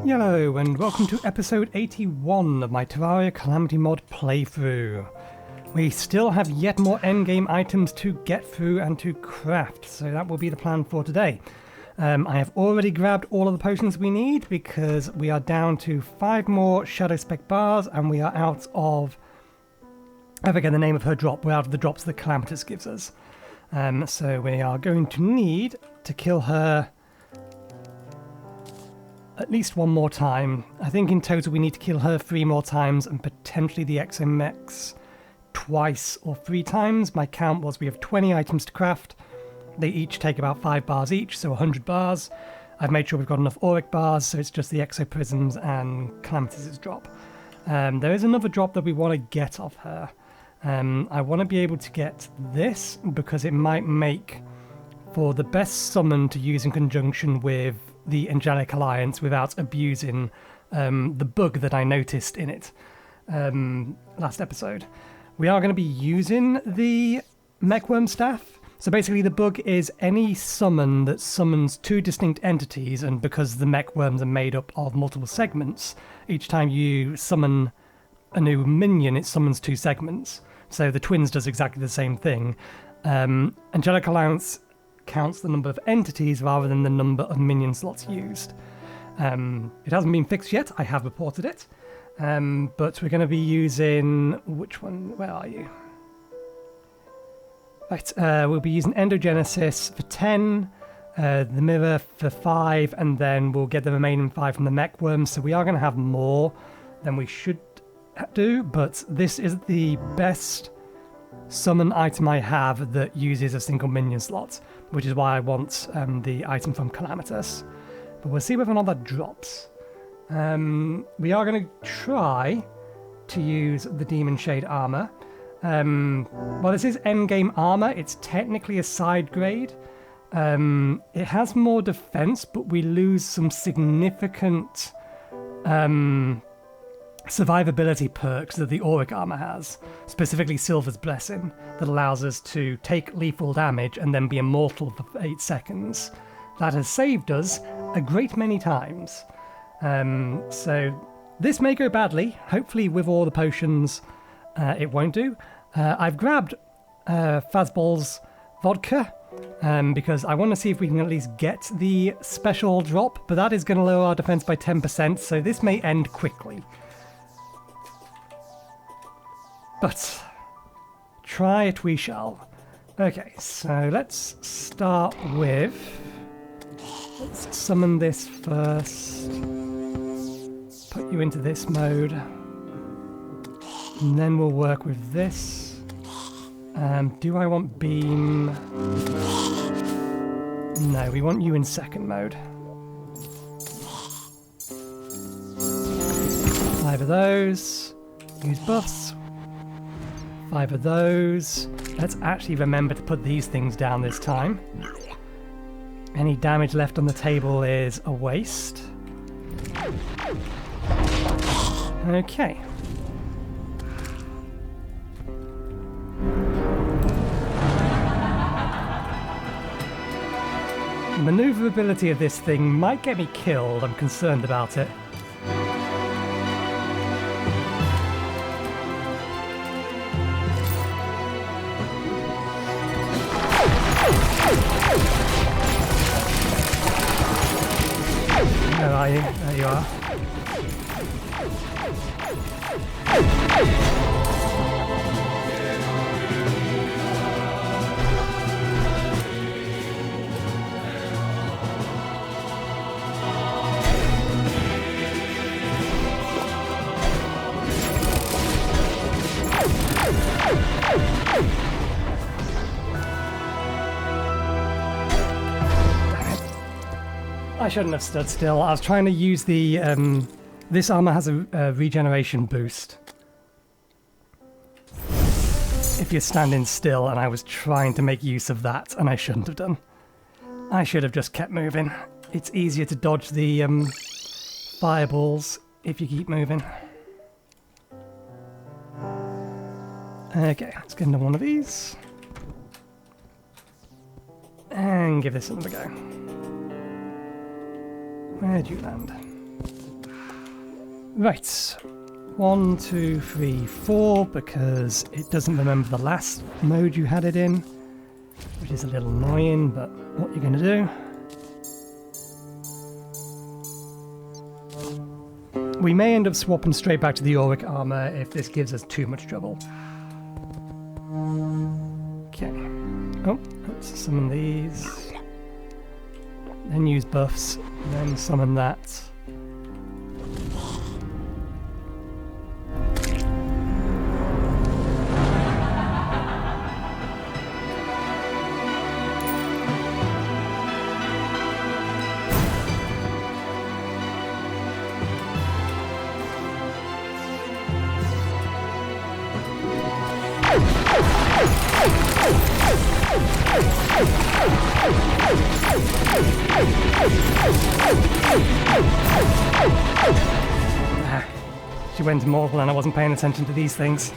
Yello, and welcome to episode 81 of my Terraria Calamity mod playthrough. We still have yet more endgame items to get through and to craft, so that will be the plan for today. I have already grabbed all of the potions we need because we are down to 5 more Shadowspec bars and we are out of... I forget the name of her drop. We're out of the drops that Calamitas gives us. So we are going to need to kill her at least one more time. I think in total we need to kill her 3 more times and potentially the Mechs twice or 3 times. My count was we have 20 items to craft. They each take about 5 bars each, so 100 bars. I've made sure we've got enough auric bars, so it's just the exoprisms and Calamitas' drop. There is another drop that we want to get off her. I want to be able to get this because it might make for the best summon to use in conjunction with the Angelic Alliance without abusing the bug that I noticed in it last episode. We are going to be using the Mechworm staff. So basically the bug is any summon that summons 2 distinct entities, and because the Mechworms are made up of multiple segments, each time you summon a new minion it summons 2 segments. So the twins does exactly the same thing. Angelic Alliance counts the number of entities rather than the number of minion slots used. It hasn't been fixed yet, I have reported it. But we're going to be using... which one? Where are you? Right, we'll be using Endogenesis for 10, the Mirror for 5, and then we'll get the remaining 5 from the Mechworm. So we are going to have more than we should do, but this is the best summon item I have that uses a single minion slot, which is why I want the item from Calamitas. But we'll see whether or not that drops. We are going to try to use the Demon Shade armor. Well, this is endgame armor. It's technically a side grade. It has more defense, but we lose some significant survivability perks that the auric armor has, specifically Silver's Blessing, that allows us to take lethal damage and then be immortal for 8 seconds. That has saved us a great many times. So this may go badly. Hopefully with all the potions it won't do. I've grabbed Fazbol's vodka because I want to see if we can at least get the special drop, but that is going to lower our defense by 10%, so this may end quickly. But try it we shall. Okay, so let's start with... let's summon this first. Put you into this mode. And then we'll work with this. Do I want beam? No, we want you in second mode. 5 of those. Use buffs. 5 of those. Let's actually remember to put these things down this time. Any damage left on the table is a waste. Okay. The maneuverability of this thing might get me killed. I'm concerned about it. Where are you? There you are. I shouldn't have stood still. I was trying to use the... this armor has a regeneration boost if you're standing still, and I was trying to make use of that, and I shouldn't have done. I should have just kept moving. It's easier to dodge the fireballs if you keep moving. Okay, let's get into one of these. And give this another go. Where'd you land? Right. 1, 2, 3, 4, because it doesn't remember the last mode you had it in, which is a little annoying, but what you're going to do. We may end up swapping straight back to the auric armor if this gives us too much trouble. Okay. Oh, let's summon these. Then use buffs, then summon that. She went immortal and I wasn't paying attention to these things.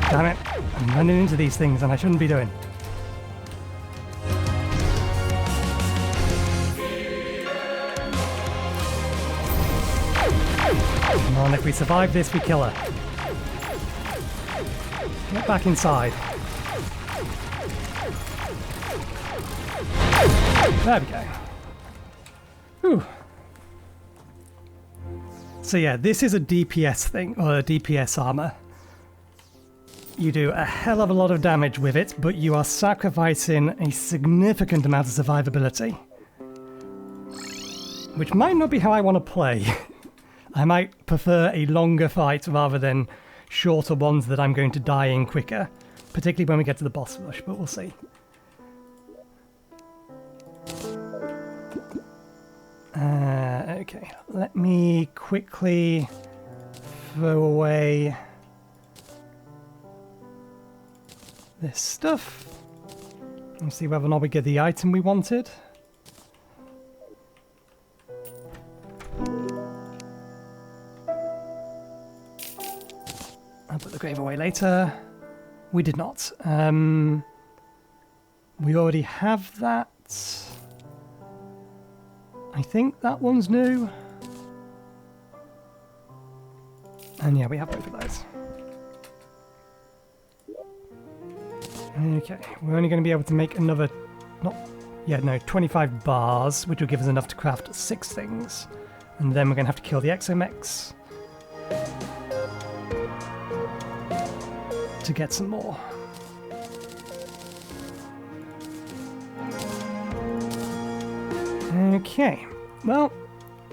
Damn it, I'm running into these things and I shouldn't be doing. Come on, if we survive this, we kill her. Get back inside. There we go. Whew. So yeah, this is a DPS thing, or a DPS armor. You do a hell of a lot of damage with it, but you are sacrificing a significant amount of survivability. Which might not be how I want to play. I might prefer a longer fight rather than shorter ones that I'm going to die in quicker. Particularly when we get to the boss rush, but we'll see. Okay, let me quickly throw away this stuff and see whether or not we get the item we wanted. I'll put the grave away later. We did not. We already have that. I think that one's new. And yeah, we have both of those. Okay, we're only going to be able to make another... 25 bars, which will give us enough to craft 6 things. And then we're going to have to kill the Mechs to get some more. Okay, well,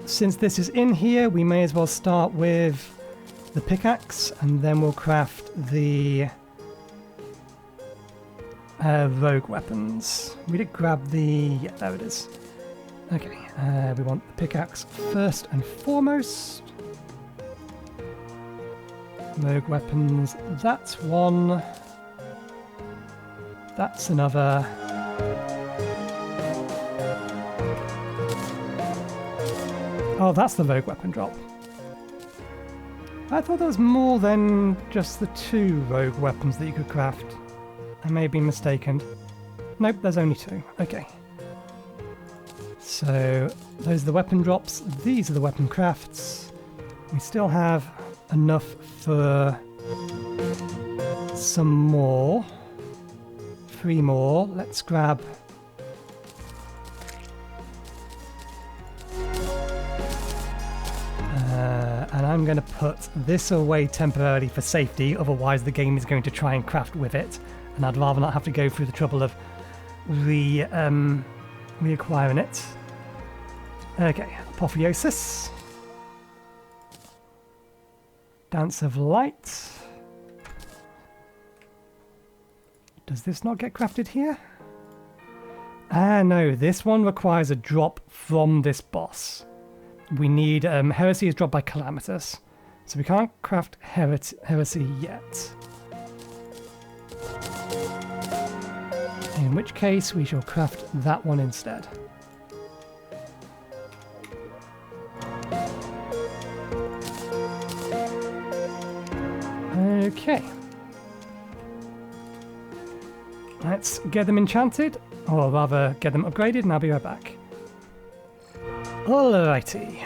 since this is in here, we may as well start with the pickaxe, and then we'll craft the rogue weapons. We did grab the... yeah, there it is. Okay, we want the pickaxe first and foremost. Rogue weapons, that's one. That's another. Oh, that's the rogue weapon drop. I thought there was more than just the 2 rogue weapons that you could craft. I may have been mistaken. Nope, there's only 2. Okay. So, those are the weapon drops. These are the weapon crafts. We still have enough for some more 3 more. Let's grab... and I'm going to put this away temporarily for safety, otherwise the game is going to try and craft with it, and I'd rather not have to go through the trouble of reacquiring it. Okay, Apotheosis. Dance of Light. Does this not get crafted here? Ah, no, this one requires a drop from this boss. We need, Heresy is dropped by Calamitas, so we can't craft Heresy yet. In which case, we shall craft that one instead. Okay. Let's get them enchanted, or rather get them upgraded, and I'll be right back. Alrighty,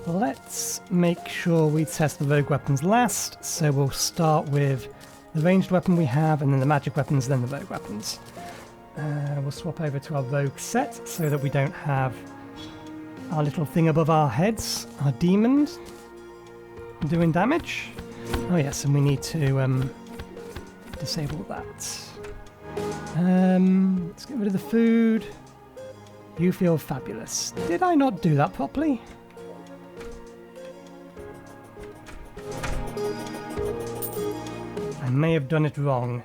let's make sure we test the rogue weapons last, so we'll start with the ranged weapon we have, and then the magic weapons, then the rogue weapons. We'll swap over to our rogue set, so that we don't have our little thing above our heads, our demons, doing damage. Oh yes, and we need to disable that. Let's get rid of the food. You feel fabulous. Did I not do that properly? I may have done it wrong.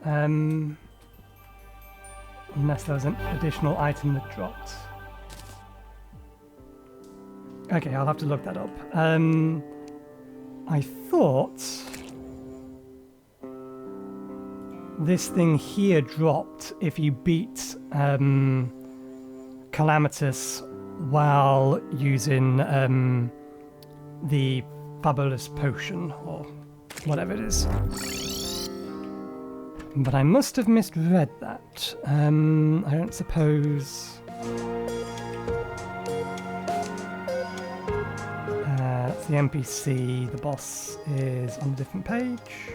Unless there was an additional item that dropped. Okay, I'll have to look that up. I thought this thing here dropped if you beat Calamitas while using the fabulous potion or whatever it is. But I must have misread that. I don't suppose... that's the NPC. The boss is on a different page.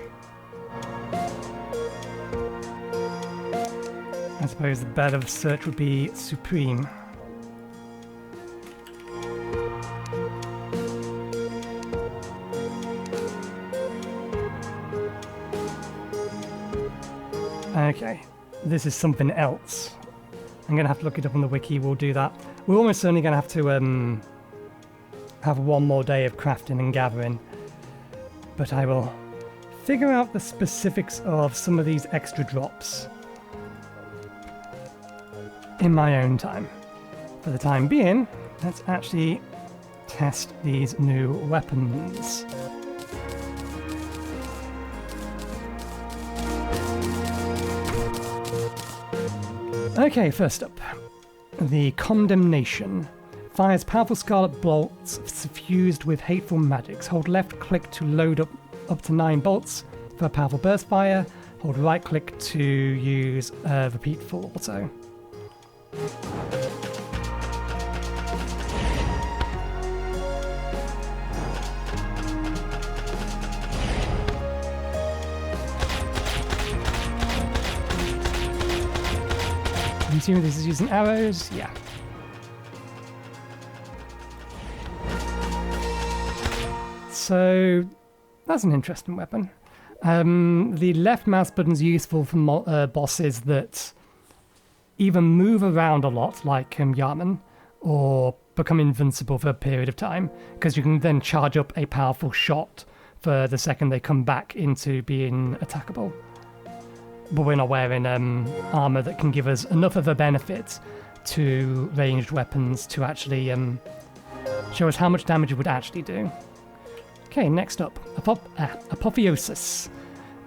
I suppose the bed of search would be Supreme. Okay, this is something else. I'm going to have to look it up on the wiki, we'll do that. We're almost certainly going to have one more day of crafting and gathering. But I will figure out the specifics of some of these extra drops in my own time. For the time being, let's actually test these new weapons. Okay, first up, the Condemnation. Fires powerful Scarlet bolts suffused with hateful magics. Hold left click to load up to 9 bolts for a powerful burst fire. Hold right click to use repeat full auto. I'm assuming this is using arrows, yeah. So that's an interesting weapon. The left mouse button is useful for bosses that either move around a lot, like Yaman, or become invincible for a period of time, because you can then charge up a powerful shot for the second they come back into being attackable. But we're not wearing armor that can give us enough of a benefit to ranged weapons to actually show us how much damage it would actually do. Okay, next up, Apotheosis.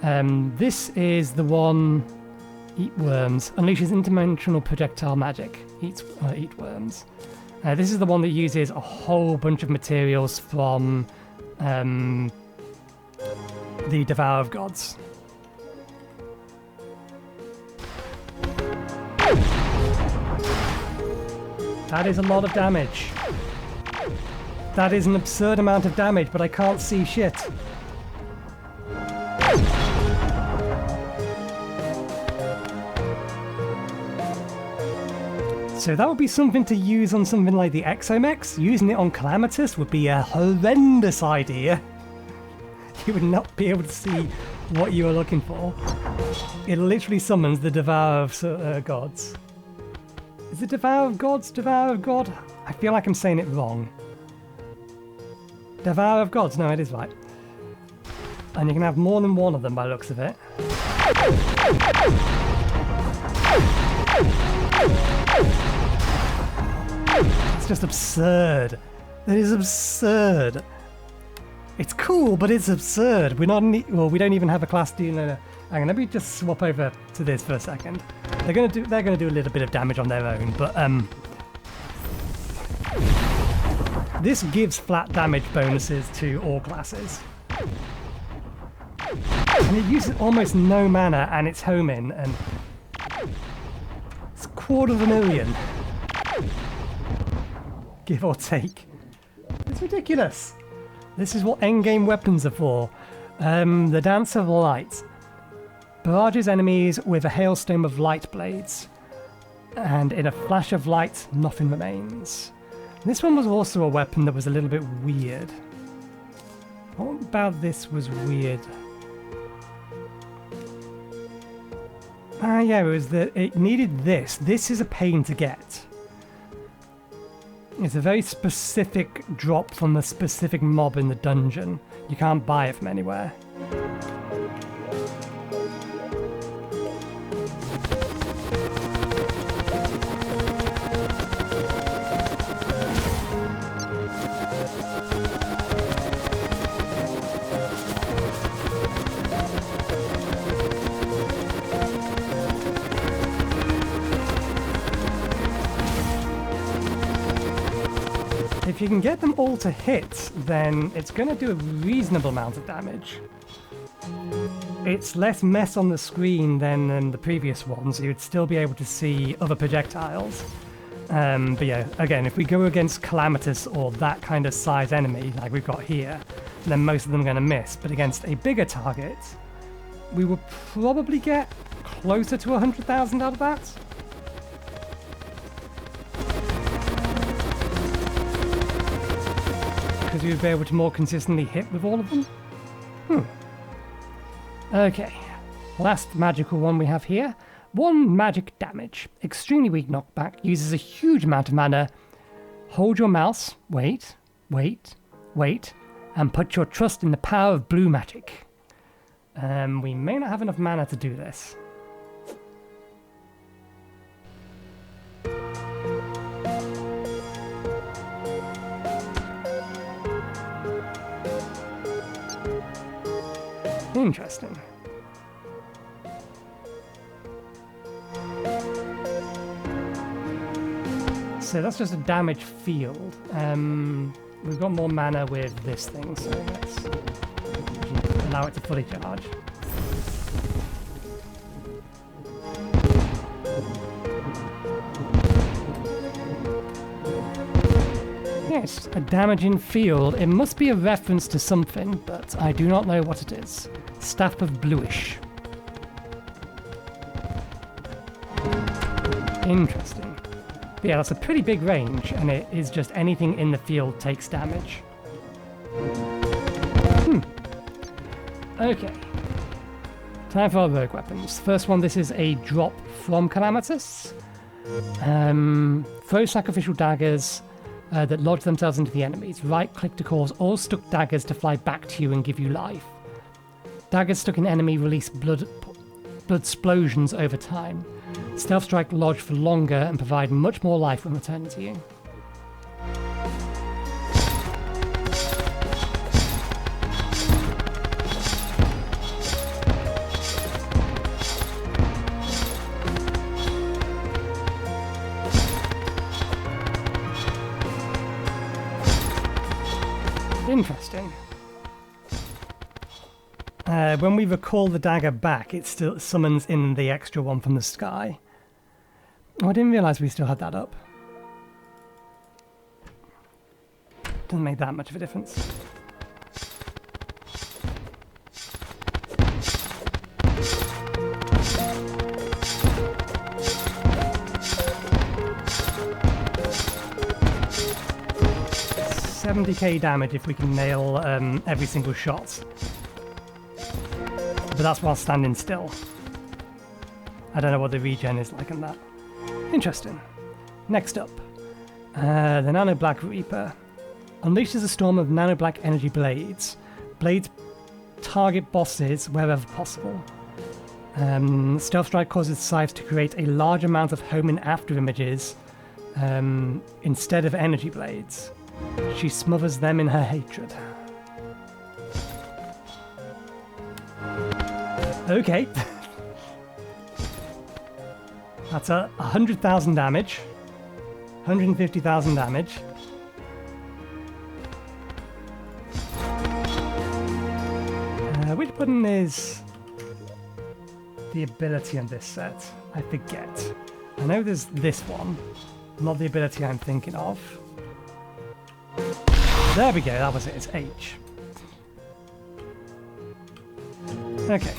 This is the one... Eat worms. Unleashes interdimensional projectile magic. Eat worms. This is the one that uses a whole bunch of materials from the Devourer of Gods. That is a lot of damage. That is an absurd amount of damage, but I can't see shit. So that would be something to use on something like the Mechs. Using it on Calamitas would be a horrendous idea. You would not be able to see what you are looking for. It literally summons the Devourer of Gods. Is it Devourer of Gods? Devourer of God? I feel like I'm saying it wrong. Devourer of Gods? No, it is right. And you can have more than one of them by the looks of it. It's just absurd. It is absurd. It's cool, but it's absurd. We're not. Well, we don't even have a class doing a. Hang on, let me just swap over to this for a second. They're gonna do a little bit of damage on their own, but this gives flat damage bonuses to all classes. And it uses almost no mana, and it's homing, and it's 250,000, give or take. It's ridiculous. This is what endgame weapons are for. The Dance of Light barrages enemies with a hailstorm of light blades, and in a flash of light, nothing remains. This one was also a weapon that was a little bit weird. What about this was weird? Yeah, it was that it needed this. This is a pain to get. It's a very specific drop from a specific mob in the dungeon. You can't buy it from anywhere. If you can get them all to hit, then it's going to do a reasonable amount of damage. It's less mess on the screen than the previous one, so you'd still be able to see other projectiles. But yeah, again, if we go against Calamitas or that kind of size enemy, like we've got here, then most of them are going to miss. But against a bigger target, we will probably get closer to 100,000 out of that. Because you'd be able to more consistently hit with all of them. Okay, last magical one we have here. 1 magic damage. Extremely weak knockback. Uses a huge amount of mana. Hold your mouse. Wait. And put your trust in the power of blue magic. We may not have enough mana to do this. Interesting. So that's just a damage field. We've got more mana with this thing, so let's allow it to fully charge. Yes, a damaging field. It must be a reference to something, but I do not know what it is. Staff of Bluish. Interesting. But yeah, that's a pretty big range, and it is just anything in the field takes damage. Okay. Time for our rogue weapons. First one, this is a drop from Calamitas. Throw sacrificial daggers that lodge themselves into the enemies. Right-click to cause all stuck daggers to fly back to you and give you life. Daggers stuck in enemy release blood explosions over time. Stealth strike lodge for longer and provide much more life when returning to you. Interesting. When we recall the dagger back, it still summons in the extra one from the sky. Oh, I didn't realise we still had that up. Doesn't make that much of a difference. 70k damage if we can nail every single shot. But that's while standing still. I don't know what the regen is like on that. Interesting. Next up, the Nanoblack Reaper. Unleashes a storm of Nanoblack energy blades. Blades target bosses wherever possible. Stealth Strike causes scythes to create a large amount of homing after images instead of energy blades. She smothers them in her hatred. Okay. That's 100,000 damage. 150,000 damage. Which button is the ability on this set? I forget. I know there's this one, not the ability I'm thinking of. There we go, that was it, it's H. Okay.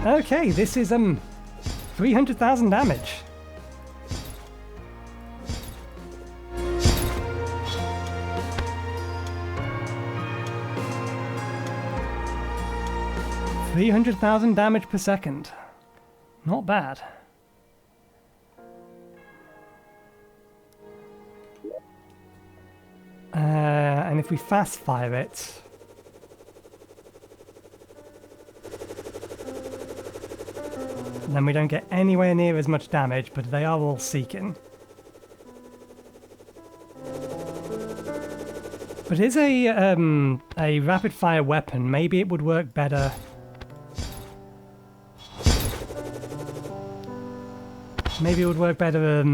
Okay, this is 300,000 damage. $300,000 damage per second. Not bad. And if we fast fire it, then we don't get anywhere near as much damage, but they are all seeking. But it is a rapid fire weapon. Maybe it would work better. Maybe it would work better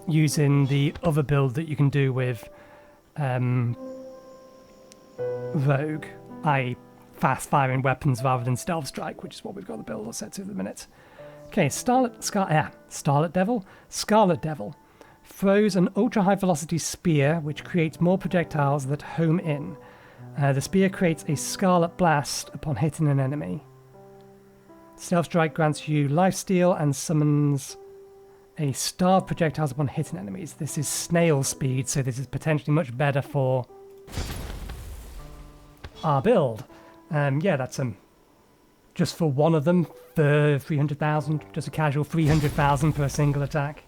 using the other build that you can do with Rogue, i.e. fast firing weapons rather than Stealth Strike, which is what we've got the build set to at the minute. Okay, Scarlet Devil throws an ultra high velocity spear which creates more projectiles that home in. The spear creates a Scarlet Blast upon hitting an enemy. Stealth Strike grants you lifesteal and summons a star of projectiles upon hitting enemies. This is snail speed, so this is potentially much better for our build. Yeah, that's just for one of them for 300,000, just a casual 300,000 per single attack.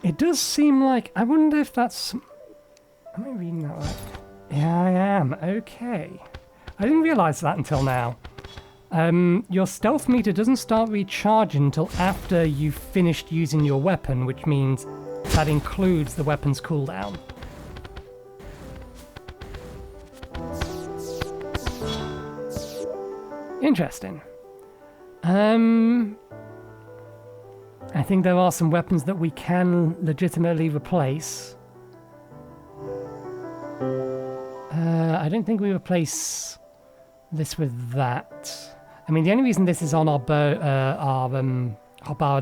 It does seem like, I wonder if that's, am I reading that right? Yeah, I am. Okay. I didn't realise that until now. Your stealth meter doesn't start recharging until after you've finished using your weapon, which means that includes the weapon's cooldown. Interesting. I think there are some weapons that we can legitimately replace. I don't think we replace this with that. I mean, the only reason this is on our bar in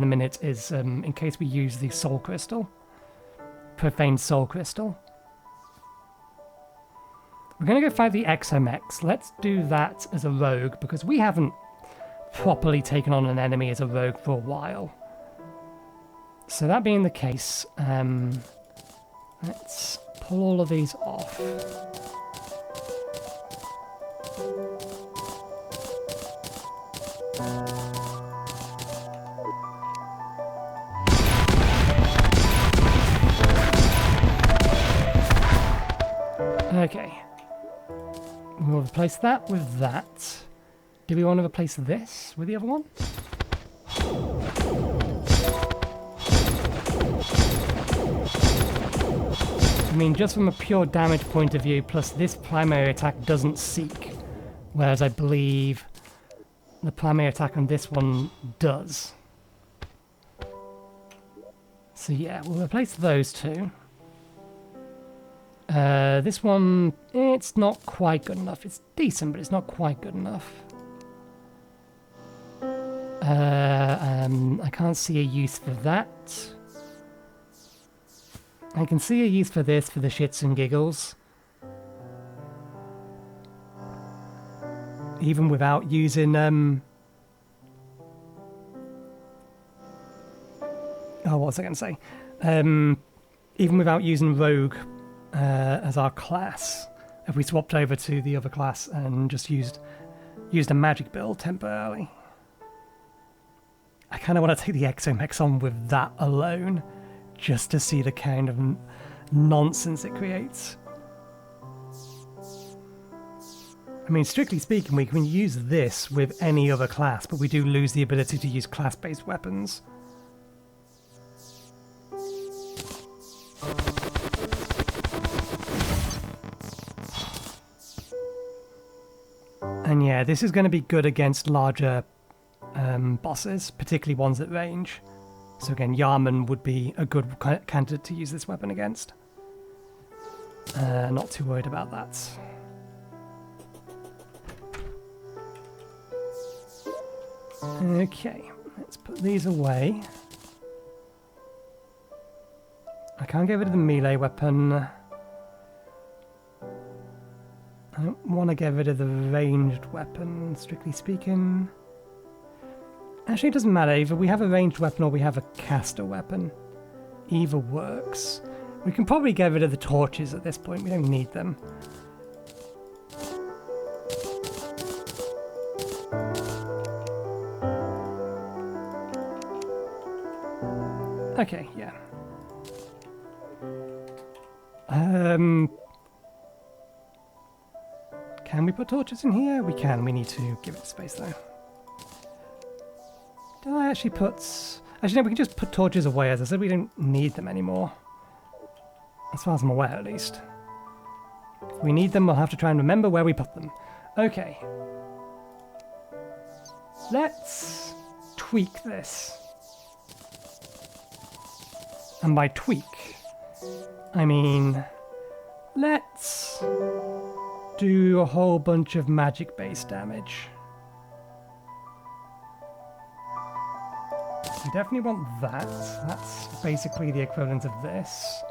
a minute is in case we use the Soul Crystal. Profaned Soul Crystal. We're going to go fight the Mechs. Let's do that as a rogue, because we haven't properly taken on an enemy as a rogue for a while. So that being the case, let's pull all of these off. Okay. We'll replace that with that. Do we want to replace this with the other one? I mean, just from a pure damage point of view, plus this primary attack doesn't seek, whereas I believe the primary attack on this one does. So yeah, we'll replace those two. This one, it's not quite good enough. It's decent, but it's not quite good enough. I can't see a use for that. I can see a use for this for the shits and giggles. Even without using oh, what was I going to say? Even without using Rogue as our class, if we swapped over to the other class and just used a magic build temporarily. I kind of want to take the Exo-Mechs on with that alone, just to see the kind of nonsense it creates. I mean, strictly speaking, we can use this with any other class, but we do lose the ability to use class-based weapons. And yeah, this is going to be good against larger bosses, particularly ones at range. So again, Yarman would be a good candidate to use this weapon against. Not too worried about that. Okay, let's put these away. I can't get rid of the melee weapon. I don't want to get rid of the ranged weapon, strictly speaking. Actually, it doesn't matter. Either we have a ranged weapon or we have a caster weapon. Either works. We can probably get rid of the torches at this point. We don't need them. Okay, yeah. Can we put torches in here? We can. We need to give it space though. Did I actually put... Actually, no, we can just put torches away. As I said, we don't need them anymore. As far as I'm aware, at least. If we need them, we'll have to try and remember where we put them. Okay. Let's tweak this. And by tweak, I mean... Let's do a whole bunch of magic-based damage. We definitely want that. That's basically the equivalent of this.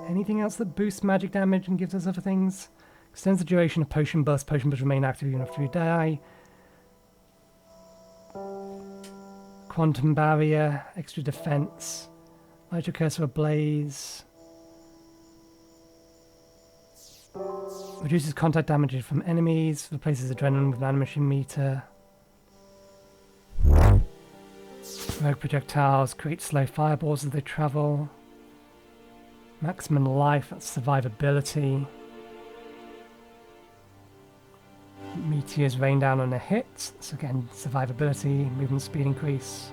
Anything else that boosts magic damage and gives us other things? Extends the duration of potion burst. Potion burst remain active even after you die. Quantum barrier, extra defense. Light your cursor ablaze. Reduces contact damage from enemies. Replaces adrenaline with an animation meter. Rogue projectiles create slow fireballs as they travel. Maximum life, that's survivability. Meteors rain down on a hit. So again, survivability, movement speed increase.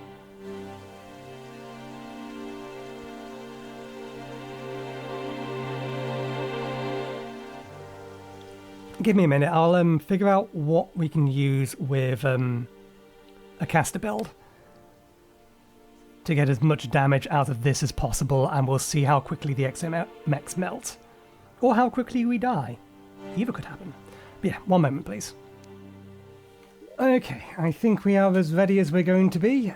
Give me a minute, I'll figure out what we can use with a caster build to get as much damage out of this as possible, and we'll see how quickly the Exo-Mechs melt. Or how quickly we die. Either could happen. But yeah, one moment please. Okay, I think we are as ready as we're going to be.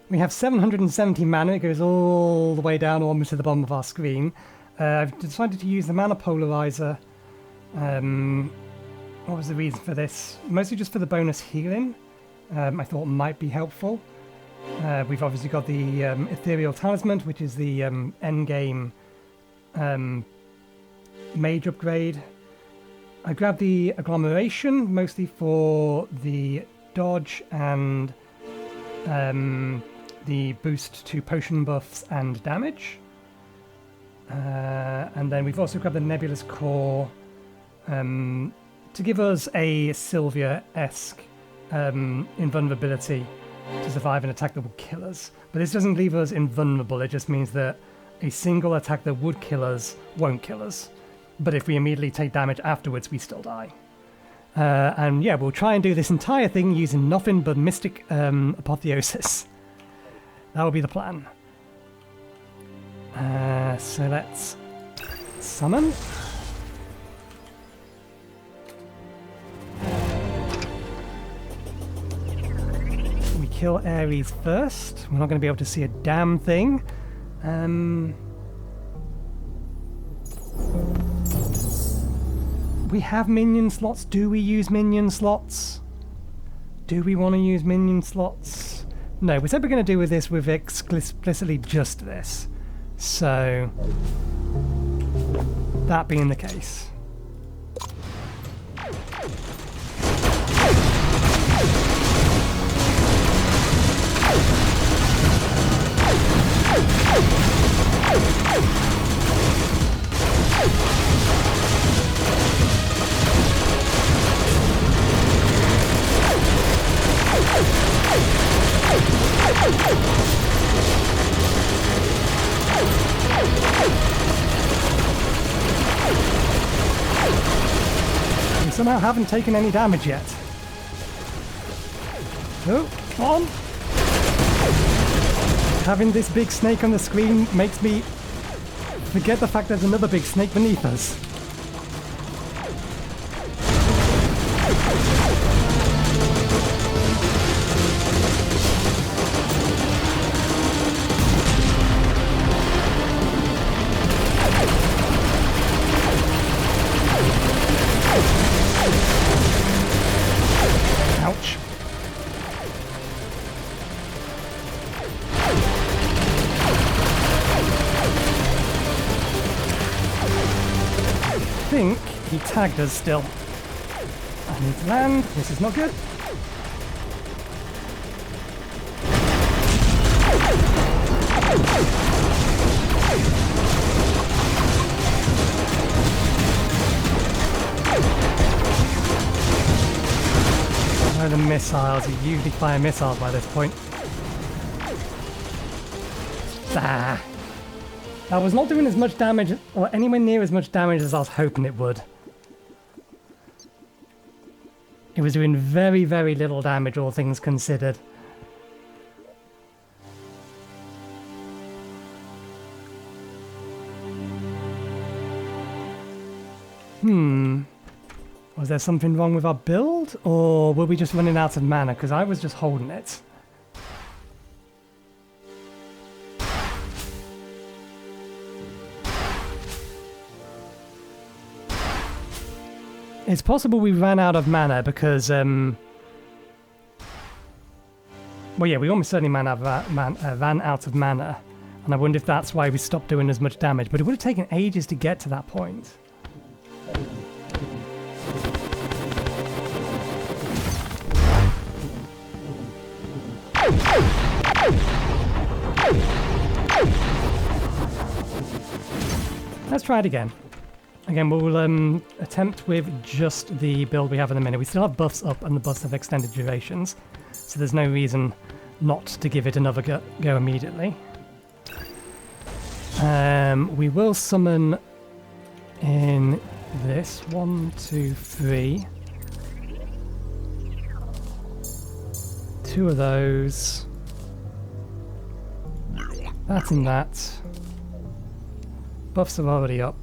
We have 770 mana, it goes all the way down almost to the bottom of our screen. I've decided to use the mana polarizer. What was the reason for this? Mostly just for the bonus healing. I thought might be helpful. We've obviously got the Ethereal Talisman, which is the endgame mage upgrade. I grabbed the Agglomeration, mostly for the dodge and the boost to potion buffs and damage. And then we've also grabbed the Nebulous Core to give us a Sylvia-esque invulnerability to survive an attack that will kill us. But this doesn't leave us invulnerable, it just means that a single attack that would kill us won't kill us. But if we immediately take damage afterwards, we still die. And yeah, we'll try and do this entire thing using nothing but Mystic Apotheosis. That will be the plan. So let's summon. kill Ares first. We're not going to be able to see a damn thing. We have minion slots. Do we use minion slots? Do we want to use minion slots? No, we said we're going to do with this with explicitly just this. So, that being the case. We somehow haven't taken any damage yet. Oh, come on! Having this big snake on the screen makes me forget the fact there's another big snake beneath us. Ouch. I think he tagged us still. I need to land. This is not good. Oh, the missiles. You usually fire missiles by this point. Ah. That was not doing as much damage, or anywhere near as much damage as I was hoping it would. It was doing very, very little damage, all things considered. Was there something wrong with our build, or were we just running out of mana? Because I was just holding it. It's possible we ran out of mana because, well, yeah, we almost certainly ran out of mana, and I wonder if that's why we stopped doing as much damage. But it would have taken ages to get to that point. Let's try it again. Again, we'll attempt with just the build we have in a minute. We still have buffs up, and the buffs have extended durations, so there's no reason not to give it another go immediately. We will summon in this 1, 2, 3. 2 of those. That and that. Buffs are already up.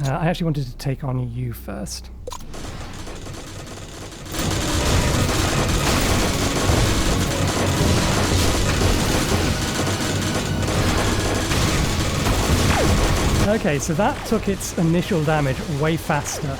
I actually wanted to take on you first. Okay, so that took its initial damage way faster.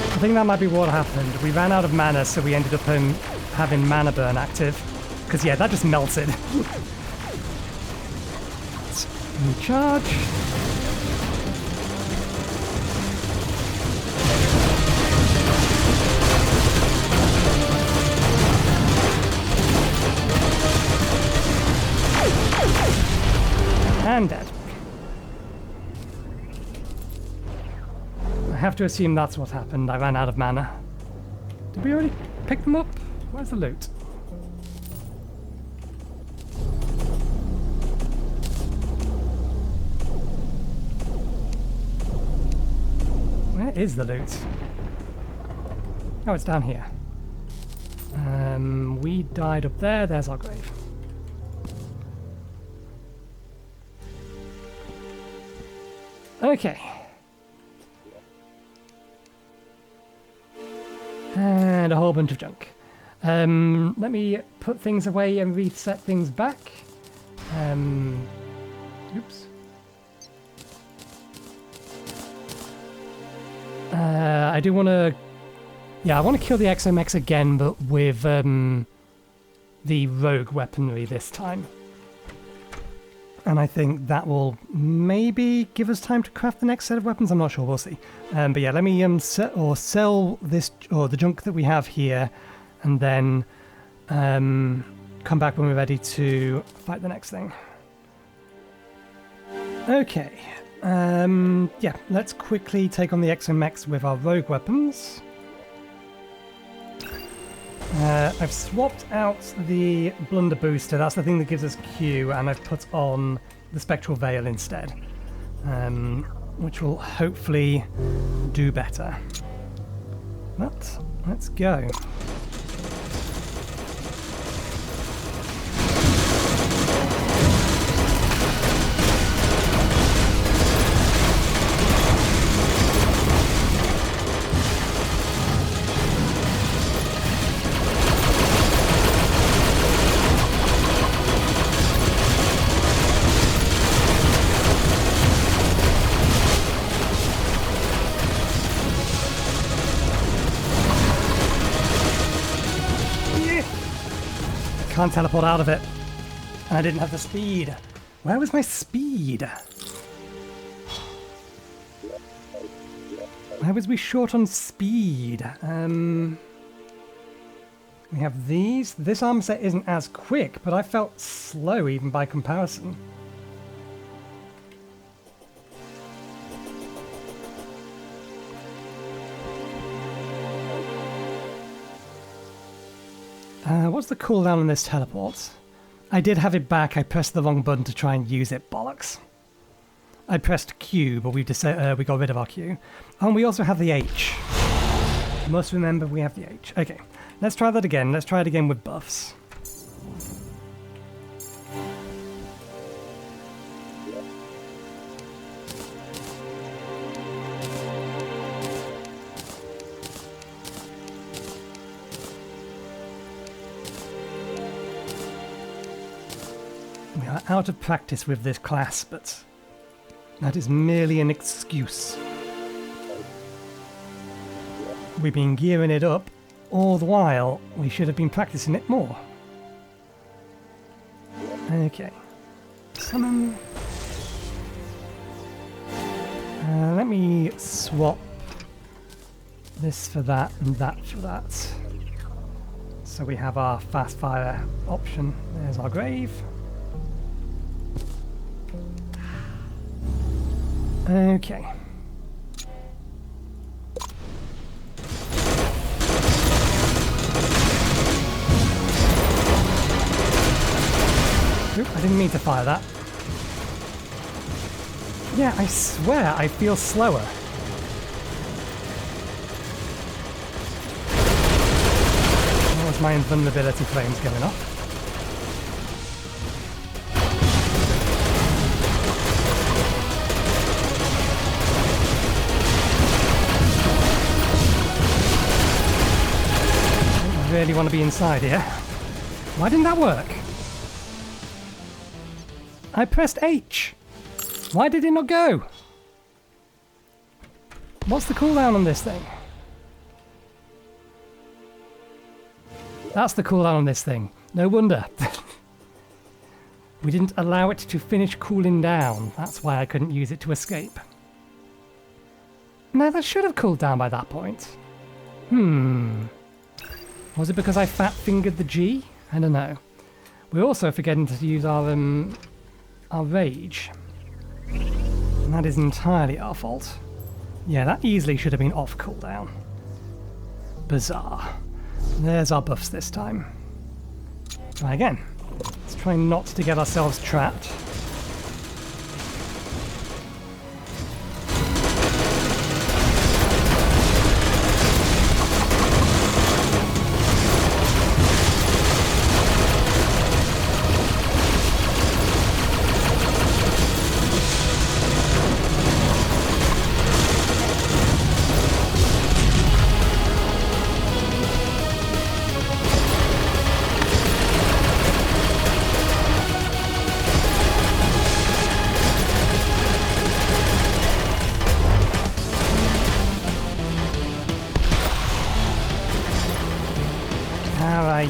I think that might be what happened. We ran out of mana, so we ended up having mana burn active. Because, yeah, that just melted. Let's recharge. And dead. I have to assume that's what happened. I ran out of mana. Did we already pick them up? Where's the loot? Where is the loot? Oh, it's down here. We died up there. There's our grave. Okay. And a whole bunch of junk. Let me put things away and reset things back. Oops. I do want to... Yeah, I want to kill the Mechs again, but with the rogue weaponry this time. And I think that will maybe give us time to craft the next set of weapons. I'm not sure. We'll see. But yeah, let me sell this or the junk that we have here, and then come back when we're ready to fight the next thing. Okay. Yeah, let's quickly take on the Mechs with our rogue weapons. I've swapped out the Blunder Booster, that's the thing that gives us Q, and I've put on the Spectral Veil instead, which will hopefully do better. But let's go. Can't teleport out of it. I didn't have the speed. Where was my speed? Where was we short on speed? We have these. This armor set isn't as quick, but I felt slow even by comparison. What's the cooldown on this teleport? I did have it back. I pressed the wrong button to try and use it. Bollocks. I pressed Q, but we got rid of our Q. And we also have the H. Must remember we have the H. Okay, let's try that again. Let's try it again with buffs. We are out of practice with this class, but that is merely an excuse. We've been gearing it up all the while. We should have been practicing it more. Okay. Summon. Let me swap this for that and that for that. So we have our fast fire option. There's our grave. Okay. Oop, I didn't mean to fire that. Yeah, I swear I feel slower. That was my invulnerability flames going off. Really want to be inside here. Why didn't that work? I pressed H. Why did it not go? What's the cooldown on this thing? That's the cooldown on this thing. No wonder. We didn't allow it to finish cooling down. That's why I couldn't use it to escape. Now that should have cooled down by that point. Was it because I fat-fingered the G? I don't know. We're also forgetting to use our rage. And that is entirely our fault. Yeah, that easily should have been off cooldown. Bizarre. There's our buffs this time. Try again. Let's try not to get ourselves trapped.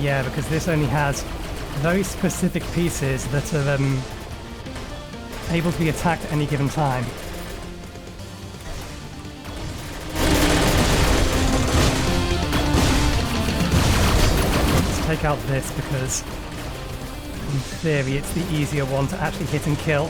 Yeah, because this only has very specific pieces that are able to be attacked at any given time. Let's take out this because in theory it's the easier one to actually hit and kill.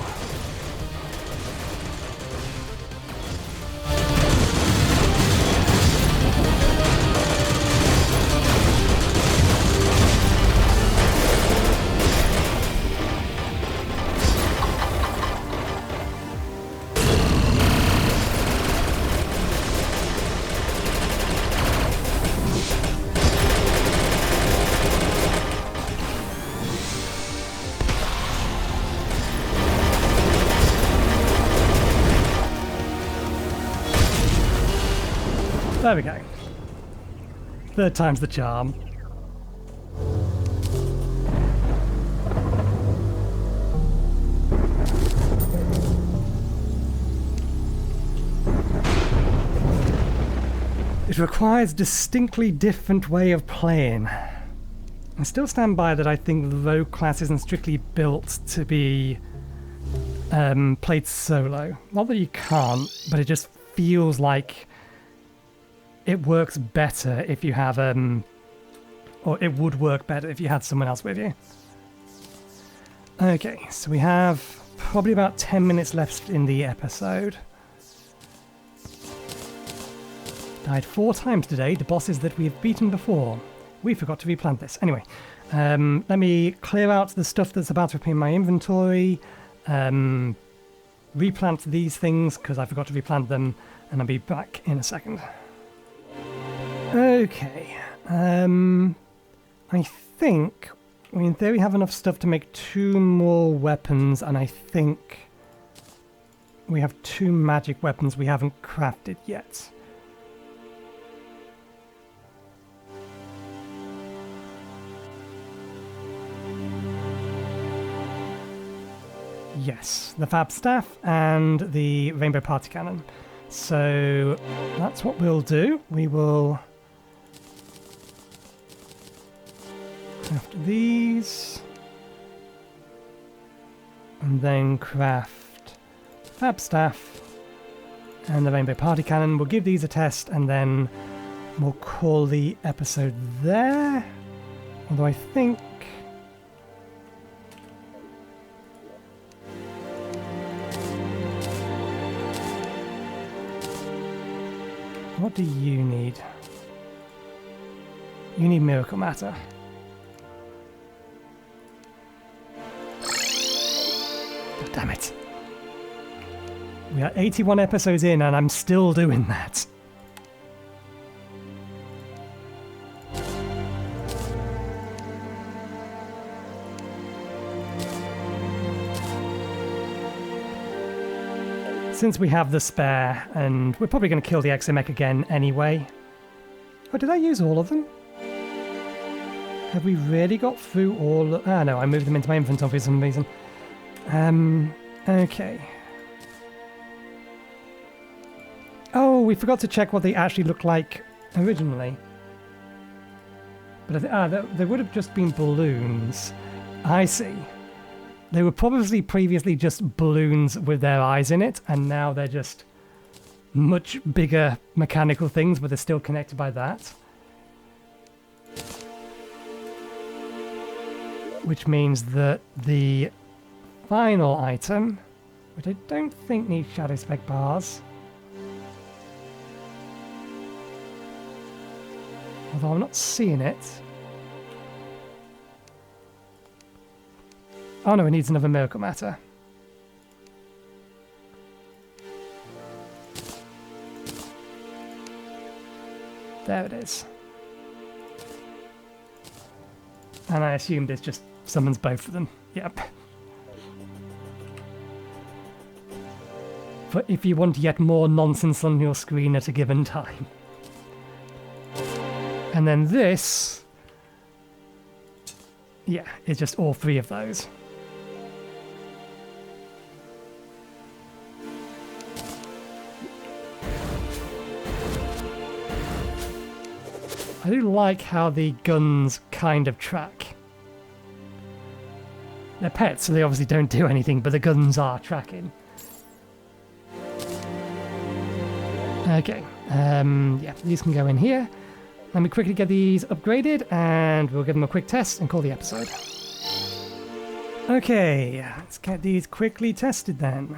There we go. Third time's the charm. It requires a distinctly different way of playing. I still stand by that I think the Rogue class isn't strictly built to be played solo. Not that you can't, but it just feels like it works better if you have, or it would work better if you had someone else with you. Okay, so we have probably about 10 minutes left in the episode. Died 4 times today, the bosses that we have beaten before. We forgot to replant this. Anyway, let me clear out the stuff that's about to appear in my inventory, replant these things because I forgot to replant them, and I'll be back in a second. Okay, I think we in theory have enough stuff to make 2 more weapons, and I think we have 2 magic weapons we haven't crafted yet. Yes, the Fabstaff and the Rainbow Party Cannon. So that's what we'll do. We will craft these and then craft Fabstaff and the Rainbow Party Cannon. We'll give these a test and then we'll call the episode there. Although I think what do you need? You need Miracle Matter. Oh, damn it. We are 81 episodes in and I'm still doing that. Since we have the spare, and we're probably going to kill the Exomech again anyway. Oh, did I use all of them? Have we really got through all? Ah, no, I moved them into my inventory for some reason. Okay. Oh, we forgot to check what they actually looked like originally. But they would have just been balloons. I see. They were probably previously just balloons with their eyes in it, and now they're just much bigger mechanical things, but they're still connected by that. Which means that the final item, which I don't think needs Shadowspec bars, Although I'm not seeing it. Oh no, it needs another miracle matter. There it is. And I assume this just summons both of them. Yep. For if you want yet more nonsense on your screen at a given time. And then this... yeah, it's just all three of those. I do like how the guns kind of track. They're pets, so they obviously don't do anything, but the guns are tracking. Okay, yeah, these can go in here. Let me quickly get these upgraded, and we'll give them a quick test and call the episode. Okay, let's get these quickly tested then.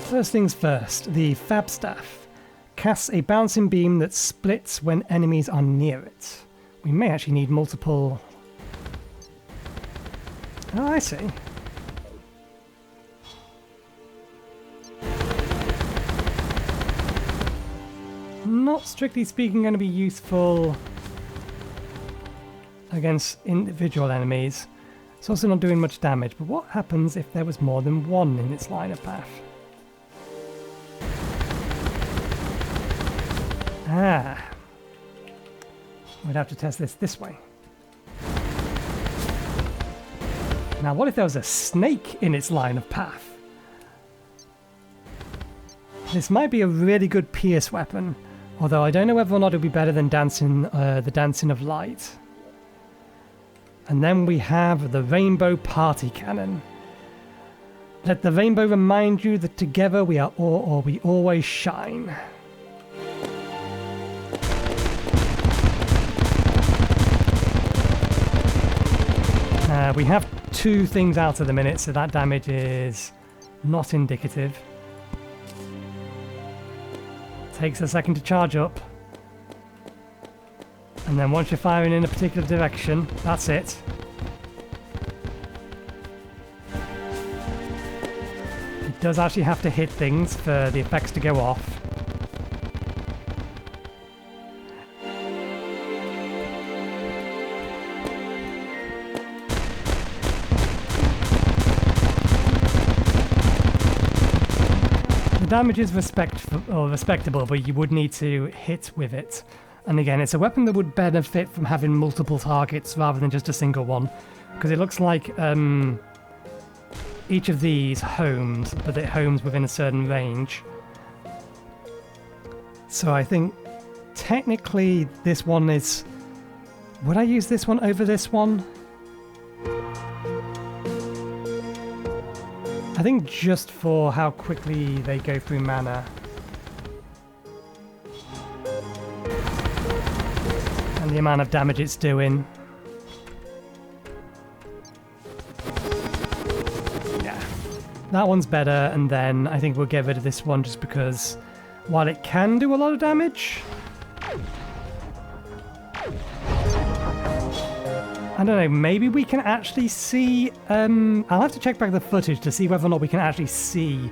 First things first, the Fabstaff casts a bouncing beam that splits when enemies are near it. We may actually need multiple... oh, I see. Not strictly speaking going to be useful against individual enemies. It's also not doing much damage, but what happens if there was more than one in its line of path? Ah, we'd have to test this way. Now, what if there was a snake in its line of path? This might be a really good pierce weapon, although I don't know whether or not it would be better than the Dancing of Light. And then we have the Rainbow Party Cannon. Let the rainbow remind you that together we are all, or we always shine. We have two things out at the minute, so that damage is not indicative. Takes a second to charge up. And then once you're firing in a particular direction, that's it. It does actually have to hit things for the effects to go off. Damage is respectable, but you would need to hit with it. And again, it's a weapon that would benefit from having multiple targets rather than just a single one. Because it looks like each of these homes, but it homes within a certain range. So I think technically this one is... would I use this one over this one? I think just for how quickly they go through mana. And the amount of damage it's doing. Yeah. That one's better, and then I think we'll get rid of this one just because while it can do a lot of damage... I don't know, maybe we can actually see... I'll have to check back the footage to see whether or not we can actually see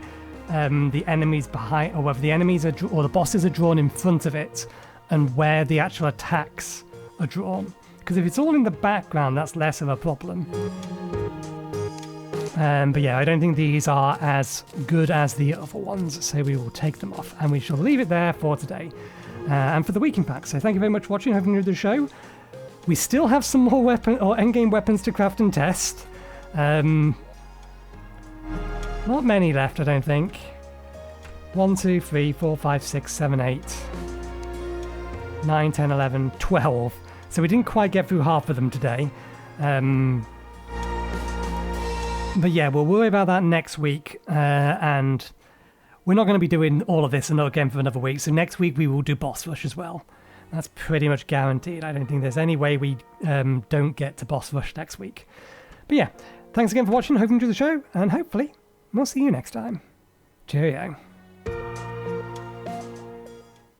the enemies behind, or whether the enemies are or the bosses are drawn in front of it, and where the actual attacks are drawn. Because if it's all in the background, that's less of a problem. But yeah, I don't think these are as good as the other ones, so we will take them off, and we shall leave it there for today. And for the week impact. So thank you very much for watching. Hope you enjoyed the show. We still have some more weapon or endgame weapons to craft and test. Not many left, I don't think. 1, 2, 3, 4, 5, 6, 7, 8, 9, 10, 11, 12. So we didn't quite get through half of them today. But yeah, we'll worry about that next week. And we're not going to be doing all of this again for another week. So next week we will do boss rush as well. That's pretty much guaranteed. I don't think there's any way we don't get to boss rush next week. But yeah, thanks again for watching. Hope you enjoyed the show, and hopefully We'll see you next time. Cheerio.